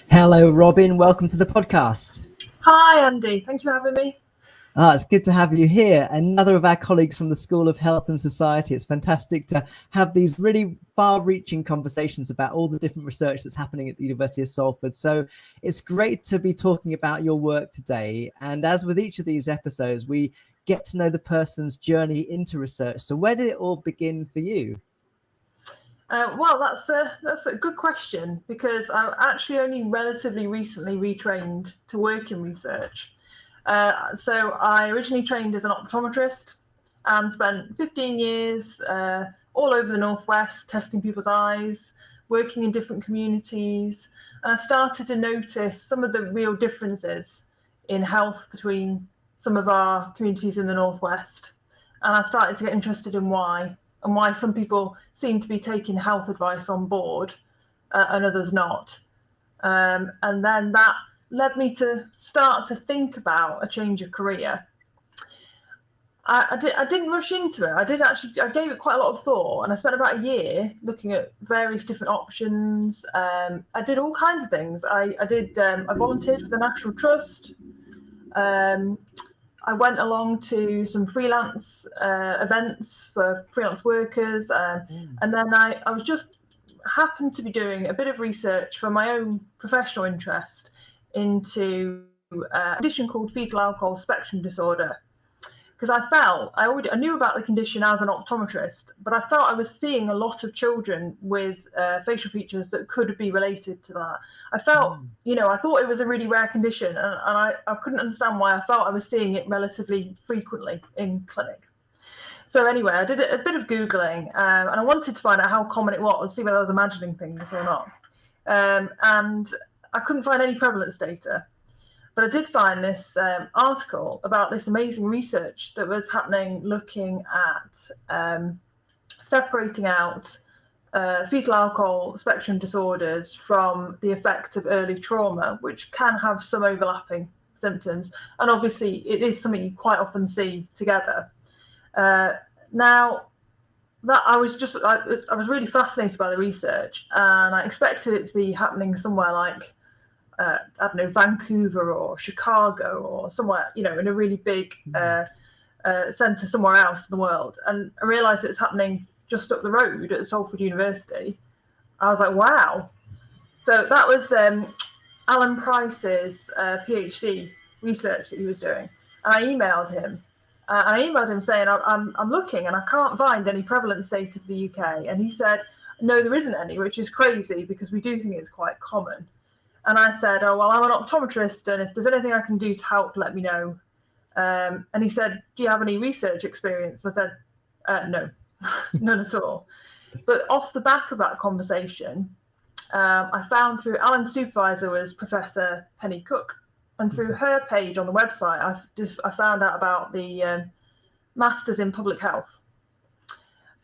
Hello, Robyn. Welcome to the podcast. Hi, Andy. Thank you for having me. It's good to have you here. Another of our colleagues from the School of Health and Society. It's fantastic to have these really far-reaching conversations about all the different research that's happening at the University of Salford. So it's great to be talking about your work today. And as with each of these episodes, we get to know the person's journey into research. So where did it all begin for you? Well, that's a good question, because I actually only relatively recently retrained to work in research. So I originally trained as an optometrist and spent 15 years all over the Northwest testing people's eyes, working in different communities. And I started to notice some of the real differences in health between some of our communities in the Northwest. And I started to get interested in why some people seem to be taking health advice on board and others not. And then that led me to start to think about a change of career. I didn't rush into it. I gave it quite a lot of thought, and I spent about a year looking at various different options. I did all kinds of things. I volunteered for the National Trust. I went along to some freelance events for freelance workers, and then I was just happened to be doing a bit of research for my own professional interest into a condition called fetal alcohol spectrum disorder, because I knew about the condition as an optometrist, but I felt I was seeing a lot of children with facial features that could be related to that. I felt, I thought it was a really rare condition, and I couldn't understand why I felt I was seeing it relatively frequently in clinic. So anyway, I did a bit of Googling, and I wanted to find out how common it was, see whether I was imagining things or not. And I couldn't find any prevalence data. But I did find this article about this amazing research that was happening, looking at separating out fetal alcohol spectrum disorders from the effects of early trauma, which can have some overlapping symptoms. And obviously, it is something you quite often see together. Now, that I was really fascinated by the research, and I expected it to be happening somewhere like I don't know, Vancouver or Chicago or somewhere, in a really big centre somewhere else in the world. And I realised it was happening just up the road at Salford University. I was like, wow. So that was Alan Price's PhD research that he was doing. And I emailed him. Saying, I'm looking and I can't find any prevalence data for the UK. And he said, no, there isn't any, which is crazy because we do think it's quite common. And I said, oh, well, I'm an optometrist, and if there's anything I can do to help, let me know. And he said, do you have any research experience? I said, no, none at all. But off the back of that conversation, I found through Alan's supervisor was Professor Penny Cook. And through her page on the website, I found out about the Masters in Public Health.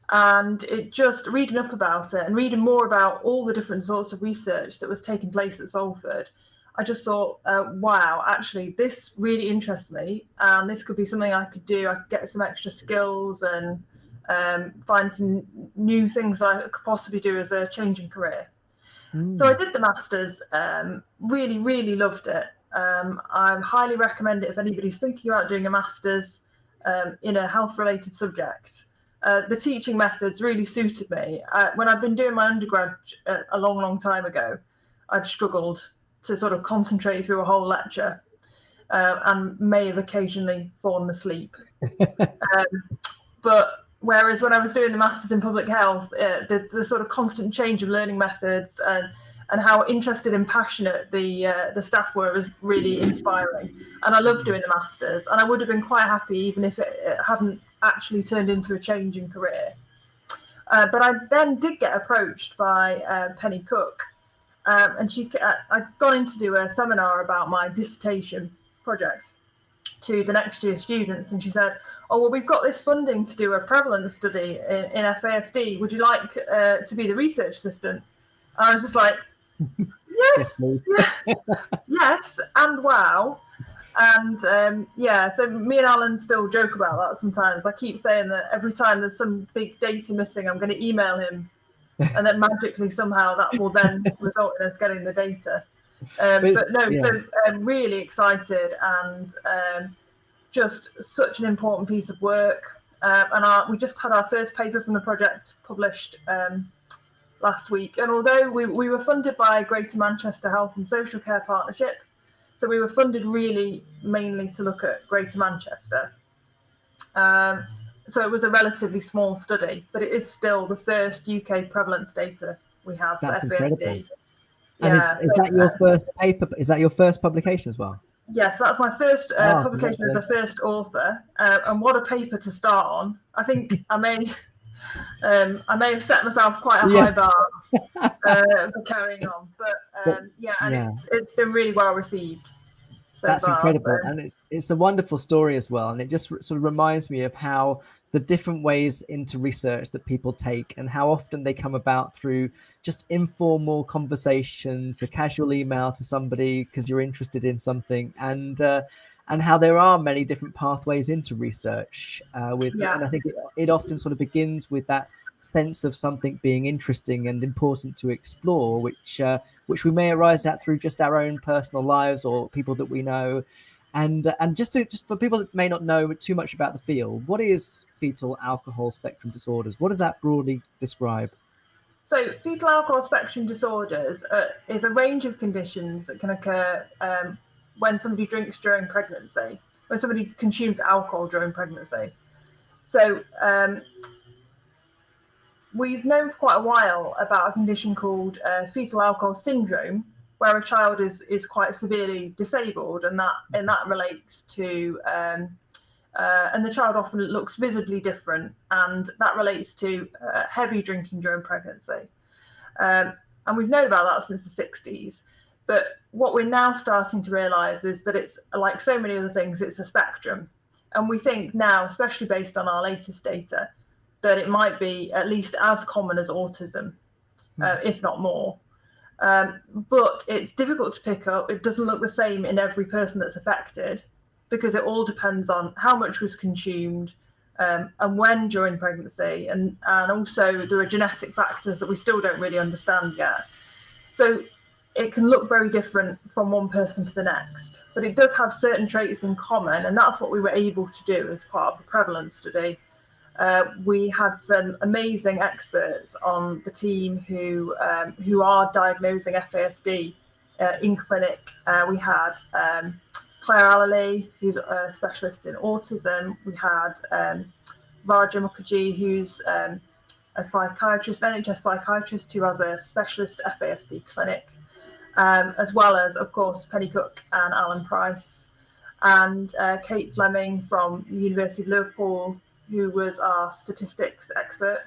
And it just reading up about it and reading more about all the different sorts of research that was taking place at Salford, I just thought, wow, actually, this really interests me, and this could be something I could do. I could get some extra skills and find some new things that I could possibly do as a changing career. So I did the Masters, really, really loved it. I highly recommend it if anybody's thinking about doing a master's in a health-related subject. The teaching methods really suited me. When I'd been doing my undergrad a long time ago, I'd struggled to sort of concentrate through a whole lecture and may have occasionally fallen asleep. But whereas when I was doing the Masters in Public Health, the sort of constant change of learning methods and how interested and passionate the staff were was really inspiring. And I loved doing the Masters, and I would have been quite happy even if it hadn't actually turned into a change in career. But I then did get approached by Penny Cook, and I'd gone in to do a seminar about my dissertation project to the next year students, and she said, "Oh, well, we've got this funding to do a prevalence study in FASD. Would you like to be the research assistant?" And I was just like, yes, yes, and wow. And yeah, so me and Alan still joke about that sometimes. I keep saying that every time there's some big data missing, I'm going to email him, and then magically somehow that will then result in us getting the data. But no, yeah. So really excited, and just such an important piece of work. And we just had our first paper from the project published last week. And although we were funded by Greater Manchester Health and Social Care Partnership, so we were funded really mainly to look at Greater Manchester. So it was a relatively small study, but it is still the first UK prevalence data we have for FASD. Incredible. And is that your first paper? Is that your first publication as well? Yes, that's my first publication as a first author, and what a paper to start on. I think I may have set myself quite a high bar for carrying on, but it's been really well received. That's incredible, and it's a wonderful story as well, and it just sort of reminds me of how the different ways into research that people take and how often they come about through just informal conversations, a casual email to somebody because you're interested in something, and how there are many different pathways into research. And I think it often sort of begins with that sense of something being interesting and important to explore, which we may arise at through just our own personal lives or people that we know. And just for people that may not know too much about the field, what is fetal alcohol spectrum disorders? What does that broadly describe? So fetal alcohol spectrum disorders is a range of conditions that can occur when somebody drinks during pregnancy, when somebody consumes alcohol during pregnancy. So we've known for quite a while about a condition called fetal alcohol syndrome, where a child is quite severely disabled, and that relates to and the child often looks visibly different, and that relates to heavy drinking during pregnancy. And we've known about that since the 60s. But what we're now starting to realise is that it's like so many other things, it's a spectrum. And we think now, especially based on our latest data, that it might be at least as common as autism, if not more. But it's difficult to pick up. It doesn't look the same in every person that's affected, because it all depends on how much was consumed and when during pregnancy. And also there are genetic factors that we still don't really understand yet. So it can look very different from one person to the next, but it does have certain traits in common, and that's what we were able to do as part of the prevalence study. We had some amazing experts on the team who are diagnosing FASD in clinic. We had Claire Alley, who's a specialist in autism. We had Raja Mukherjee, who's a psychiatrist, NHS psychiatrist, who has a specialist FASD clinic. As well as, of course, Penny Cook and Alan Price, and Kate Fleming from the University of Liverpool, who was our statistics expert.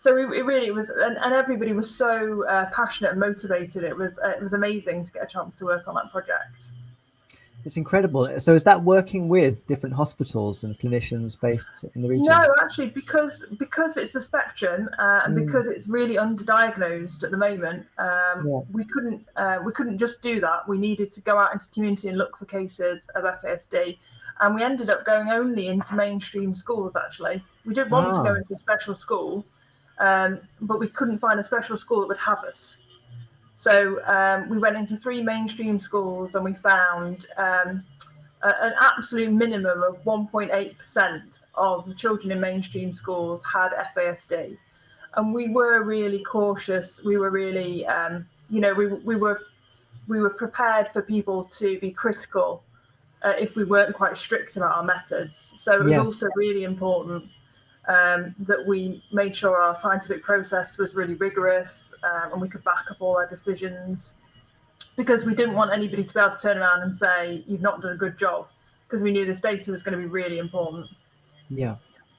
So it really was, and everybody was so passionate and motivated. It was amazing to get a chance to work on that project. It's incredible. So is that working with different hospitals and clinicians based in the region? No, actually, because it's a spectrum and because it's really underdiagnosed at the moment, we couldn't just do that. We needed to go out into the community and look for cases of FASD, and we ended up going only into mainstream schools. Actually, we did want to go into a special school, but we couldn't find a special school that would have us. So we went into 3 mainstream schools, and we found an absolute minimum of 1.8% of the children in mainstream schools had FASD. And we were really cautious. We were really, we were prepared for people to be critical if we weren't quite strict about our methods. So it was also really important that we made sure our scientific process was really rigorous, and we could back up all our decisions, because we didn't want anybody to be able to turn around and say, you've not done a good job, because we knew this data was going to be really important.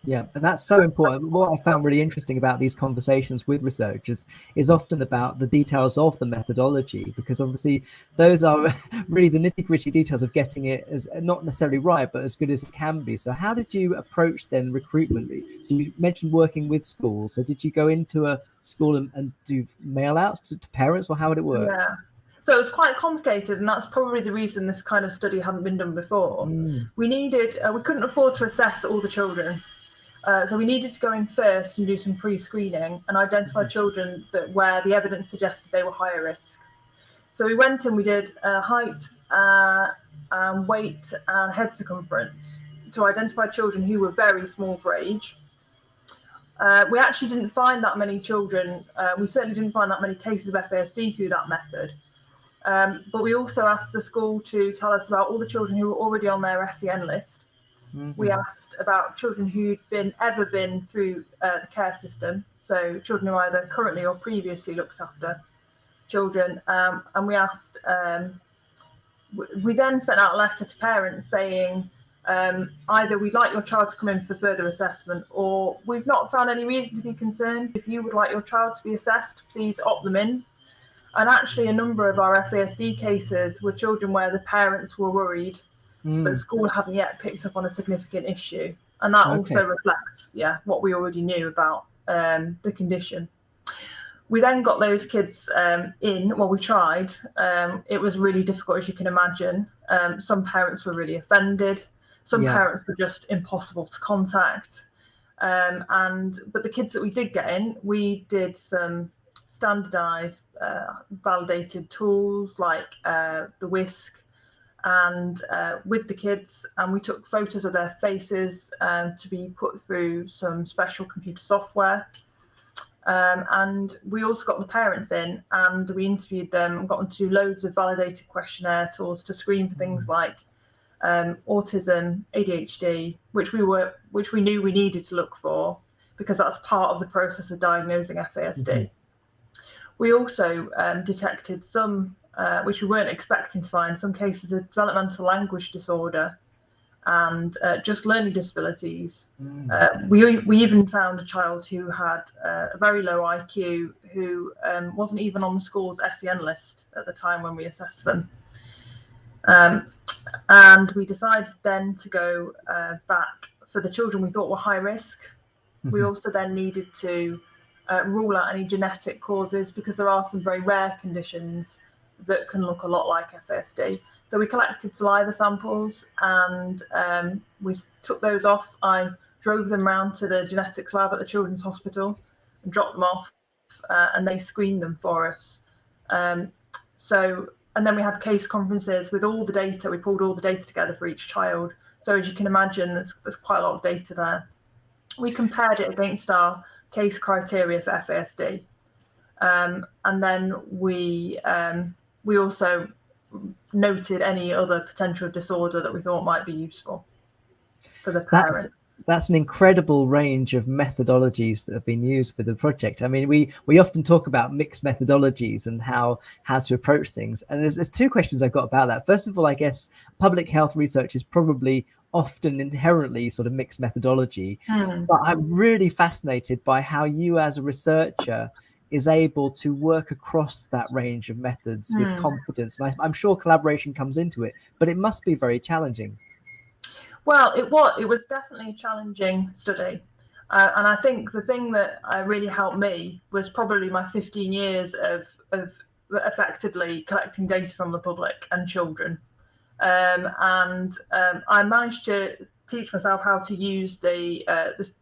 Yeah, and that's so important. What I found really interesting about these conversations with researchers is often about the details of the methodology, because obviously those are really the nitty-gritty details of getting it as not necessarily right, but as good as it can be. So how did you approach then recruitment? So you mentioned working with schools. So did you go into a school and do mail outs to parents, or how would it work? Yeah. So it was quite complicated, and that's probably the reason this kind of study hadn't been done before. We couldn't afford to assess all the children. So we needed to go in first and do some pre-screening and identify children where the evidence suggested they were higher risk. So we went and we did height, weight and head circumference to identify children who were very small for age. We actually didn't find that many children. We certainly didn't find that many cases of FASD through that method. But we also asked the school to tell us about all the children who were already on their SEN list. We asked about children who'd ever been through the care system, so children who either currently or previously looked after children, and we asked. We then sent out a letter to parents saying either we'd like your child to come in for further assessment, or we've not found any reason to be concerned. If you would like your child to be assessed, please opt them in. And actually, a number of our FASD cases were children where the parents were worried, but school haven't yet picked up on a significant issue. And that also reflects, what we already knew about the condition. We then got those kids in. Well, we tried. It was really difficult, as you can imagine. Some parents were really offended. Some parents were just impossible to contact. But the kids that we did get in, we did some standardized, validated tools like the whisk, and with the kids, and we took photos of their faces to be put through some special computer software, and we also got the parents in and we interviewed them and got them to loads of validated questionnaire tools to screen for things like autism, ADHD, which we knew we needed to look for because that's part of the process of diagnosing FASD. We also detected some, which we weren't expecting to find, some cases of developmental language disorder and just learning disabilities. We even found a child who had a very low IQ who wasn't even on the school's SEN list at the time when we assessed them. And we decided then to go back for the children we thought were high risk. We also then needed to rule out any genetic causes, because there are some very rare conditions that can look a lot like FASD. So we collected saliva samples and we took those off. I drove them around to the genetics lab at the Children's Hospital and dropped them off, and they screened them for us. And then we had case conferences with all the data. We pulled all the data together for each child. So as you can imagine, there's quite a lot of data there. We compared it against our case criteria for FASD, and then we also noted any other potential disorder that we thought might be useful for the parent. That's an incredible range of methodologies that have been used for the project. I mean, we often talk about mixed methodologies and how to approach things. And there's 2 questions I've got about that. First of all, I guess public health research is probably often inherently sort of mixed methodology. But I'm really fascinated by how you as a researcher is able to work across that range of methods with confidence. And I'm sure collaboration comes into it, but it must be very challenging. Well, it was definitely a challenging study. And I think the thing that really helped me was probably my 15 years of effectively collecting data from the public and children. I managed to teach myself how to use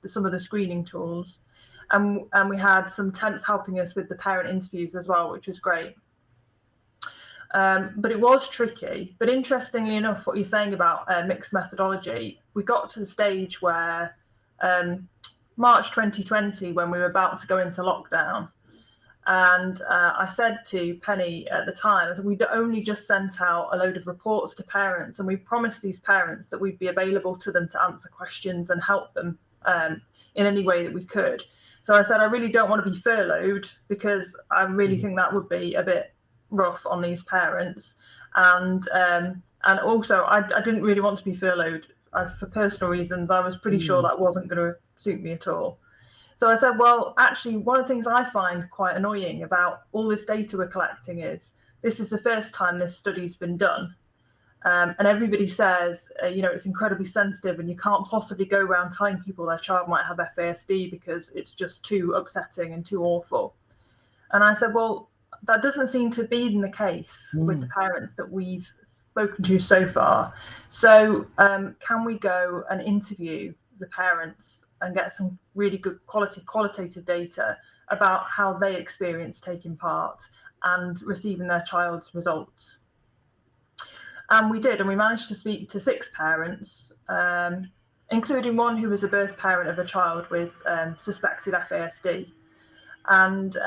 some of the screening tools. And we had some temps helping us with the parent interviews as well, which was great. But it was tricky. But interestingly enough, what you're saying about mixed methodology, we got to the stage where March 2020, when we were about to go into lockdown, and I said to Penny at the time, we'd only just sent out a load of reports to parents, and we promised these parents that we'd be available to them to answer questions and help them in any way that we could. So I said, I really don't want to be furloughed, because I really think that would be a bit rough on these parents. And also, I didn't really want to be furloughed for personal reasons. I was pretty sure that wasn't going to suit me at all. So I said, well, actually, one of the things I find quite annoying about all this data we're collecting is this is the first time this study's been done. And everybody says, it's incredibly sensitive, and you can't possibly go around telling people their child might have FASD because it's just too upsetting and too awful. And I said, well, that doesn't seem to be the case with the parents that we've spoken to so far. So can we go and interview the parents and get some really good qualitative data about how they experience taking part and receiving their child's results? And we did, and we managed to speak to 6 parents, including one who was a birth parent of a child with suspected FASD. And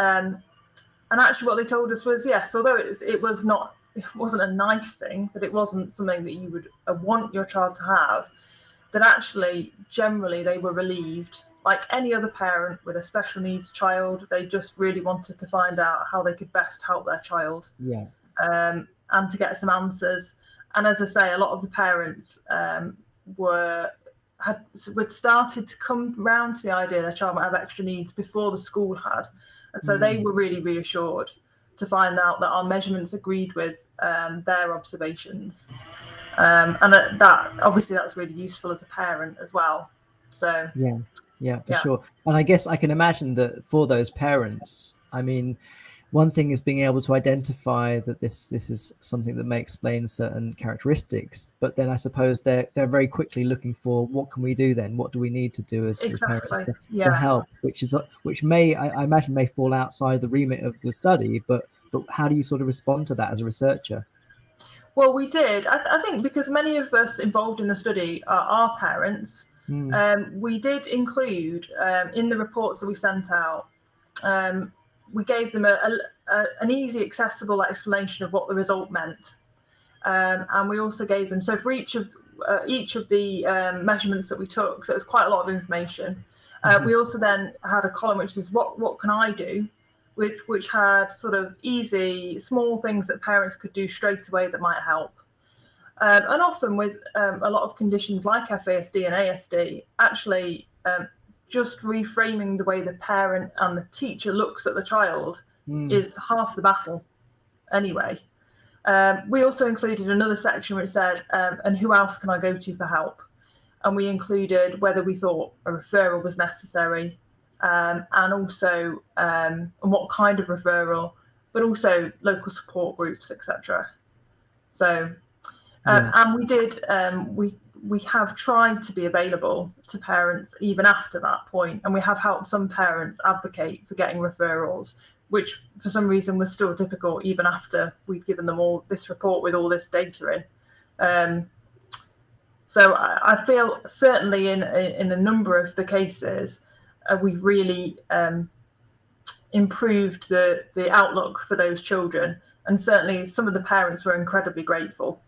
actually what they told us was, yes, although it wasn't a nice thing, that it wasn't something that you would want your child to have, that actually generally they were relieved. Like any other parent with a special needs child, they just really wanted to find out how they could best help their child, and to get some answers. And as I say, a lot of the parents had started to come round to the idea their child might have extra needs before the school had, and so they were really reassured to find out that our measurements agreed with their observations. And that obviously that's really useful as a parent as well. So yeah, for sure. And I guess I can imagine that for those parents, I mean, one thing is being able to identify that this is something that may explain certain characteristics, but then I suppose they're very quickly looking for, what can we do then? What do we need to do as parents to help? Which may, I imagine, may fall outside the remit of the study, but how do you sort of respond to that as a researcher? Well, we did. I think because many of us involved in the study are parents, we did include in the reports that we sent out, we gave them an easy, accessible explanation of what the result meant. And we also gave them, so for each of the measurements that we took, so it was quite a lot of information, we also then had a column which is what can I do? Which had sort of easy, small things that parents could do straight away that might help. And often with a lot of conditions like FASD and ASD, actually just reframing the way the parent and the teacher looks at the child is half the battle anyway. We also included another section which said, and who else can I go to for help? And we included whether we thought a referral was necessary, and also and what kind of referral, but also local support groups, etc. So, and we did, we have tried to be available to parents even after that point, and we have helped some parents advocate for getting referrals, which for some reason was still difficult even after we'd given them all this report with all this data in. So I feel certainly in a number of the cases, we've really improved the outlook for those children, and certainly some of the parents were incredibly grateful.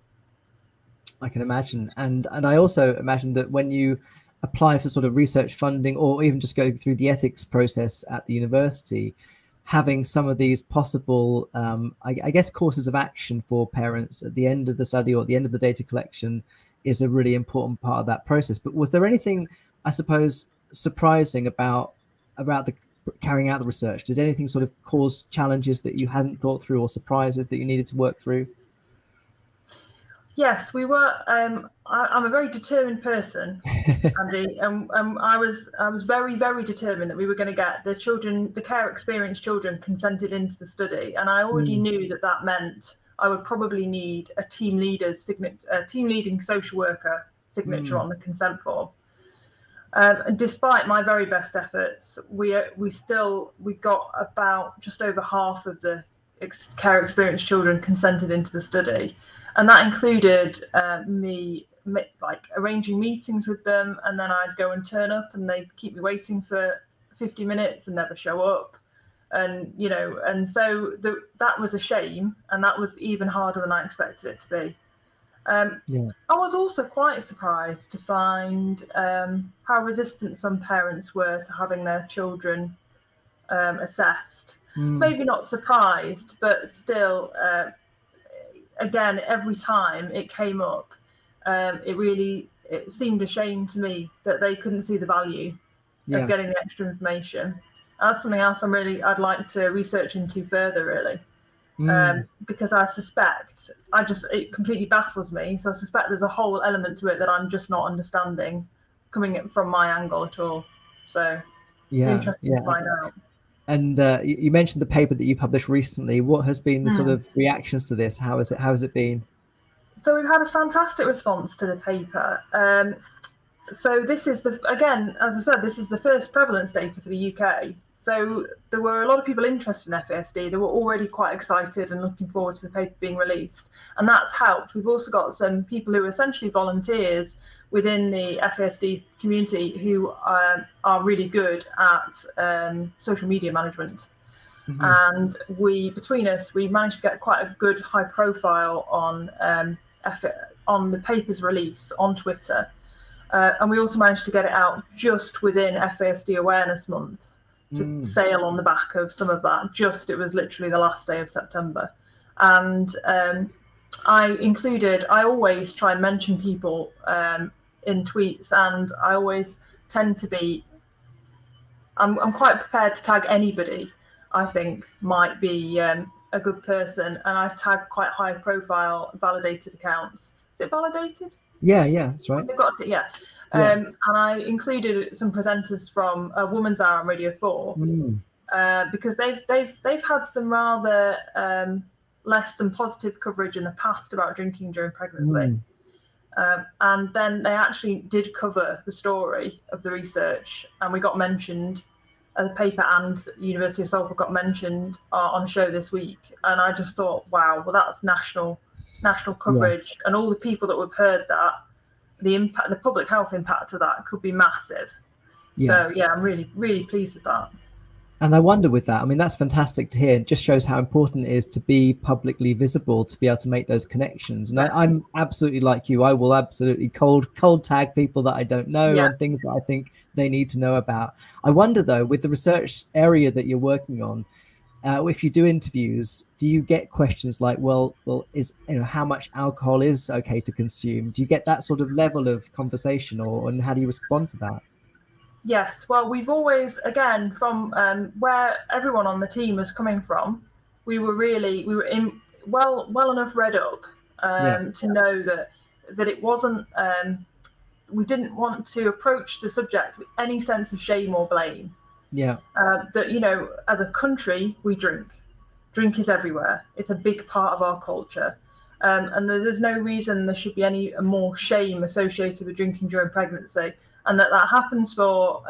I can imagine, and I also imagine that when you apply for sort of research funding, or even just go through the ethics process at the university, having some of these possible, I guess, courses of action for parents at the end of the study or at the end of the data collection is a really important part of that process. But was there anything, I suppose, surprising about the carrying out the research? Did anything sort of cause challenges that you hadn't thought through, or surprises that you needed to work through? Yes, we were. I'm a very determined person, Andy, and I was very, very determined that we were going to get the care experienced children consented into the study, and I already knew that meant I would probably need a team leading social worker signature on the consent form. And despite my very best efforts, we got about just over half of the care experienced children consented into the study, and that included me like arranging meetings with them, and then I'd go and turn up and they'd keep me waiting for 50 minutes and never show up, and and so that was a shame, and that was even harder than I expected it to be. I was also quite surprised to find how resistant some parents were to having their children assessed. Maybe not surprised, but still, again, every time it came up, it seemed a shame to me that they couldn't see the value of getting the extra information. That's something else I'd like to research into further, really. Because I suspect, it completely baffles me. So I suspect there's a whole element to it that I'm just not understanding, coming from my angle at all. So interesting to find out. And you mentioned the paper that you published recently. What has been the sort of reactions to this? How has it been? So we've had a fantastic response to the paper. So this is again, as I said, this is the first prevalence data for the UK. So there were a lot of people interested in FASD. They were already quite excited and looking forward to the paper being released. And that's helped. We've also got some people who are essentially volunteers within the FASD community who are really good at social media management. And between us, we managed to get quite a good high profile on the paper's release on Twitter. And we also managed to get it out just within FASD Awareness Month, to sail on the back of some of that. It was literally the last day of September. And I always try and mention people in tweets, and I always tend to be, I'm quite prepared to tag anybody I think might be a good person, and I've tagged quite high profile validated accounts. Is it validated? Yeah, that's right. They've got it, yeah. And I included some presenters from Woman's Hour on Radio 4 because they've had some rather less than positive coverage in the past about drinking during pregnancy. And then they actually did cover the story of the research, and we got mentioned. The paper and University of Salford got mentioned on a show this week, and I just thought, wow, well, that's national coverage, and all the people that have heard that, the public health impact of that could be massive. So I'm really, really pleased with that. And I wonder with that, I mean, that's fantastic to hear. It just shows how important it is to be publicly visible, to be able to make those connections. And I'm absolutely like you. I will absolutely cold tag people that I don't know on things that I think they need to know about. I wonder, though, with the research area that you're working on, if you do interviews, do you get questions like, well, is how much alcohol is okay to consume? Do you get that sort of level of conversation, and how do you respond to that? Yes, well, we've always, again, from where everyone on the team is coming from, we were well enough read up to know that it wasn't, we didn't want to approach the subject with any sense of shame or blame. That, as a country, we drink. Drink is everywhere. It's a big part of our culture. And there's no reason there should be any more shame associated with drinking during pregnancy. And that happens for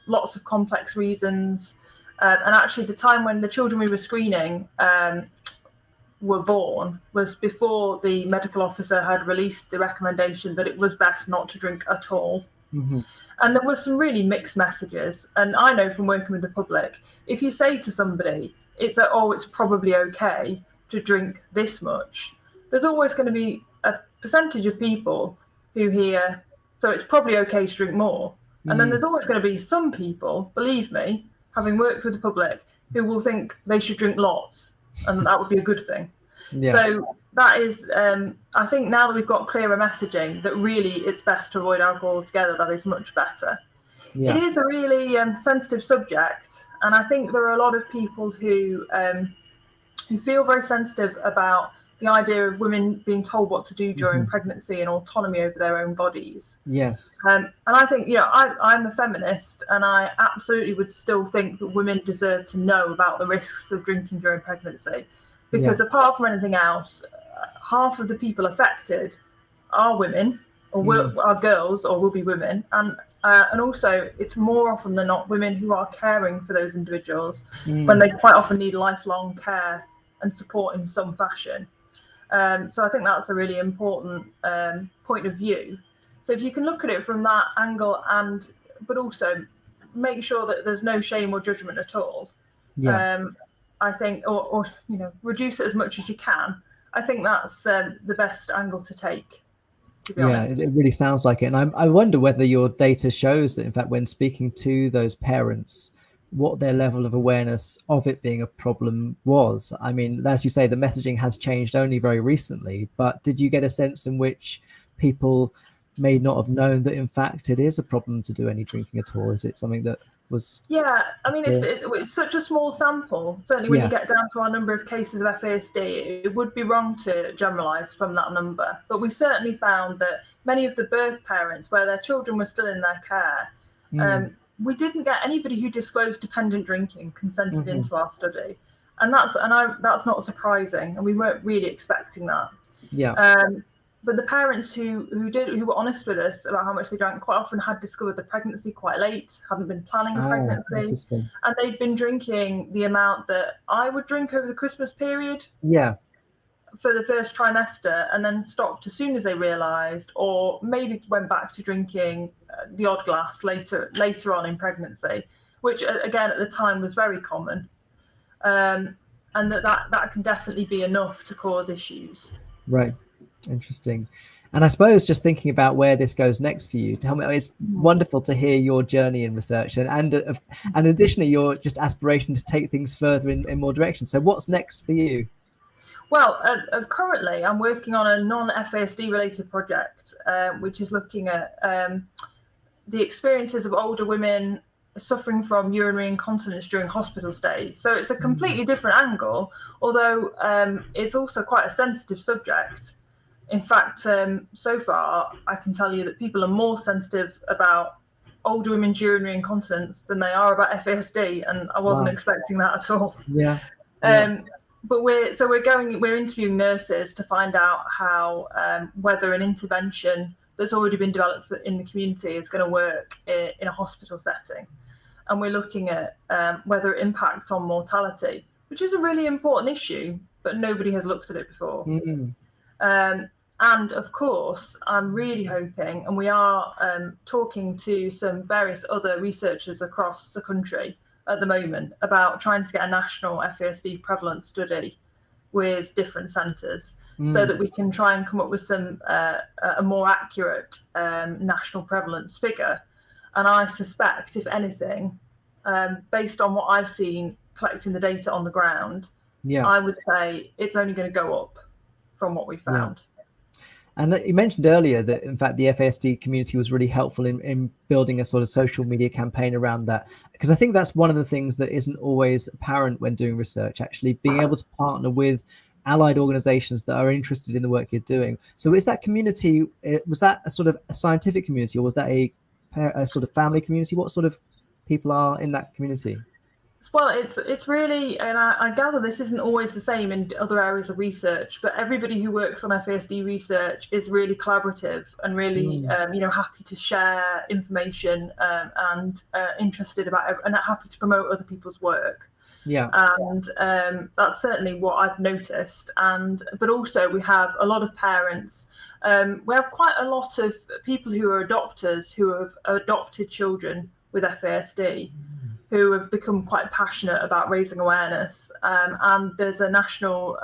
lots of complex reasons. And actually, the time when the children we were screening were born was before the medical officer had released the recommendation that it was best not to drink at all. And there were some really mixed messages. And I know from working with the public, if you say to somebody, it's probably okay to drink this much, there's always going to be a percentage of people who hear, so it's probably okay to drink more. And then there's always going to be some people, believe me, having worked with the public, who will think they should drink lots, and that would be a good thing. So that is, I think now that we've got clearer messaging, that really it's best to avoid alcohol altogether, that is much better. It is a really sensitive subject, and I think there are a lot of people who feel very sensitive about the idea of women being told what to do during pregnancy and autonomy over their own bodies. And I think, I'm a feminist, and I absolutely would still think that women deserve to know about the risks of drinking during pregnancy. Because apart from anything else, half of the people affected are women, or are girls, or will be women. And also, it's more often than not women who are caring for those individuals when they quite often need lifelong care and support in some fashion. So I think that's a really important point of view. So if you can look at it from that angle, but also make sure that there's no shame or judgment at all. Yeah. I think, or reduce it as much as you can. I think that's the best angle to take, to be honest. It really sounds like it. And I wonder whether your data shows that, in fact, when speaking to those parents, what their level of awareness of it being a problem was. I mean, as you say, the messaging has changed only very recently, but did you get a sense in which people may not have known that, in fact, it is a problem to do any drinking at all? Is it something that was... Yeah, I mean, it's such a small sample. Certainly when you get down to our number of cases of FASD, it would be wrong to generalise from that number. But we certainly found that many of the birth parents, where their children were still in their care, we didn't get anybody who disclosed dependent drinking consented into our study. And that's not surprising, and we weren't really expecting that. Yeah. But the parents who were honest with us about how much they drank quite often had discovered the pregnancy quite late, hadn't been planning a pregnancy, and they'd been drinking the amount that I would drink over the Christmas period. Yeah. For the first trimester, and then stopped as soon as they realised, or maybe went back to drinking the odd glass later on in pregnancy, which again at the time was very common, and that can definitely be enough to cause issues. Right. Interesting. And I suppose just thinking about where this goes next for you, tell me, it's wonderful to hear your journey in research and additionally your just aspiration to take things further in more directions. So what's next for you? Well, currently I'm working on a non-FASD related project, which is looking at the experiences of older women suffering from urinary incontinence during hospital stays. So it's a completely different angle, although it's also quite a sensitive subject. In fact, so far, I can tell you that people are more sensitive about older women's urinary incontinence than they are about FASD, and I wasn't expecting that at all. Yeah. But we're interviewing nurses to find out how whether an intervention that's already been developed in the community is going to work in a hospital setting, and we're looking at whether it impacts on mortality, which is a really important issue, but nobody has looked at it before. And of course, I'm really hoping, and we are talking to some various other researchers across the country at the moment about trying to get a national FASD prevalence study with different centres, so that we can try and come up with some a more accurate national prevalence figure. And I suspect, if anything, based on what I've seen collecting the data on the ground, I would say it's only going to go up from what we found. And you mentioned earlier that, in fact, the FASD community was really helpful in building a sort of social media campaign around that, because I think that's one of the things that isn't always apparent when doing research, actually being able to partner with allied organizations that are interested in the work you're doing. So is that community, was that a sort of a scientific community, or was that a sort of family community? What sort of people are in that community? Well, it's really, and I gather this isn't always the same in other areas of research, but everybody who works on FASD research is really collaborative and really, happy to share information and interested about and happy to promote other people's work. Yeah. And that's certainly what I've noticed. But also we have a lot of parents. We have quite a lot of people who are adopters who have adopted children with FASD. Who have become quite passionate about raising awareness. And there's a national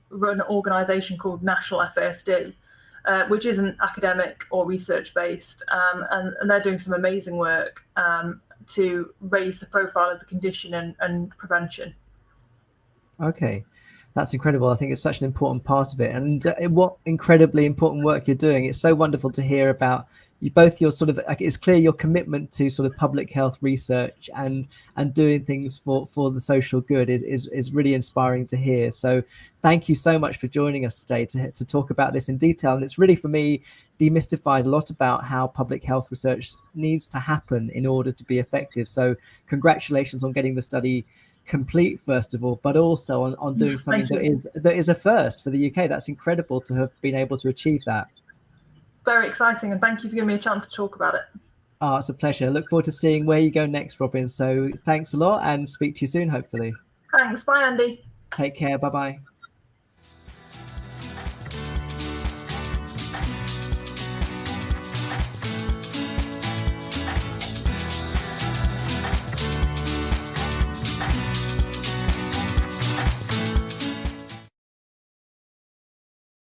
run organisation called National FASD, which isn't academic or research based. And they're doing some amazing work to raise the profile of the condition and prevention. Okay. That's incredible. I think it's such an important part of it. And what incredibly important work you're doing. It's so wonderful to hear about both your sort of, it's clear your commitment to sort of public health research and doing things for the social good is really inspiring to hear. So thank you so much for joining us today to talk about this in detail. And it's really, for me, demystified a lot about how public health research needs to happen in order to be effective. So congratulations on getting the study complete, first of all, but also on doing something that is a first for the UK. That's incredible to have been able to achieve that. Very exciting, and thank you for giving me a chance to talk about it. Oh, it's a pleasure. Look forward to seeing where you go next, Robyn. So thanks a lot, and speak to you soon, hopefully. Thanks. Bye, Andy. Take care. Bye-bye.